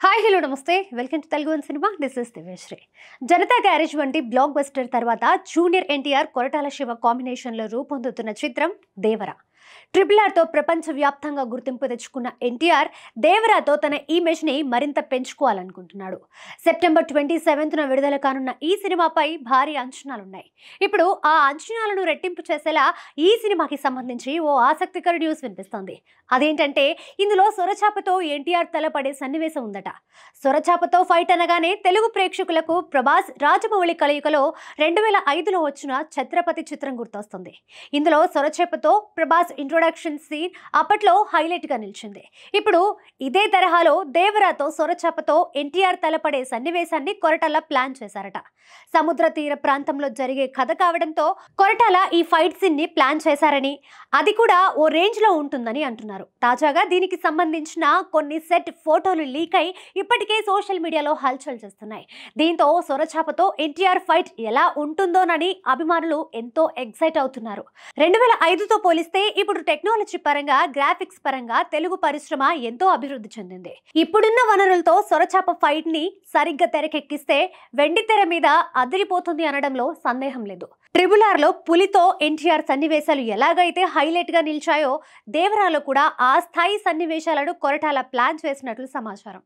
Hi hello నమస్తే welcome to Telugu one cinema. This is Divyasri. Janatha garage వంటి blockbuster తర్వాత junior NTR Koratala Siva కాంబినేషన్లో రూపొందుతున్న చిత్రం దేవర. RRRతో ప్రపంచవ్యాప్తంగా గుర్తింపు తెచ్చుకున్న ఎన్టీఆర్ దేవరాతో తన ఇమేజ్ని మరింత పెంచుకోవాలనుకుంటున్నాడు. సెప్టెంబర్ 27న విడుదల కానున్న ఈ సినిమాపై భారీ అంచనాలున్నాయి. ఇప్పుడు ఆ అంచనాలను రెట్టింపు చేసేలా ఈ సినిమాకి సంబంధించి ఓ ఆసక్తికర న్యూస్ వినిపిస్తోంది. అదేంటంటే ఇందులో సొరచాపతో ఎన్టీఆర్ తలపడే సన్నివేశం ఉందట. సొరచాపతో ఫైట్ అనగానే తెలుగు ప్రేక్షకులకు ప్రభాస్ రాజమౌళి కలయికలో 2005లో వచ్చిన ఛత్రపతి చిత్రం గుర్తొస్తుంది. ఇందులో సొరచేపతో ప్రభాస్ ఇంట్రొడక్షన్ సీన్ అప్పట్లో హైలైట్ గా నిలిచింది. ఇప్పుడు ఇదే తరహాలో దేవరాతో సొరచాపతో ఎన్టీఆర్ తలపడే సన్నివేశాన్ని కొరటాల ప్లాన్ చేశారట. సముద్ర తీర ప్రాంతంలో జరిగే కథ కావడంతో కొరటాల ఈ ఫైట్ సీన్ ని ప్లాన్ చేశారని, అది కూడా ఓ రేంజ్ లో ఉంటుందని అంటున్నారు. తాజాగా దీనికి సంబంధించిన కొన్ని సెట్ ఫోటోలు లీక్ అయి ఇప్పటికే సోషల్ మీడియాలో హల్చల్ చేస్తున్నాయి. దీంతో సొరచాపతో ఎన్టీఆర్ ఫైట్ ఎలా ఉంటుందోనని అభిమానులు ఎంతో ఎక్సైట్ అవుతున్నారు. 2005తో పోలిస్తే ఇప్పుడు టెక్నాలజీ పరంగా, గ్రాఫిక్స్ పరంగా తెలుగు పరిశ్రమ ఎంతో అభివృద్ధి చెందింది. ఇప్పుడున్న వనరులతో సొరచాప ఫైట్ ని సరిగ్గా తెరకెక్కిస్తే వెండి తెర మీద అదిరిపోతుంది అనడంలో సందేహం లేదు. RRRలో పులితో ఎన్టీఆర్ సన్నివేశాలు ఎలాగైతే హైలైట్ గా నిలిచాయో దేవరాలో కూడా ఆ స్థాయి సన్నివేశాలను కొరటాల ప్లాన్ చేసినట్లు సమాచారం.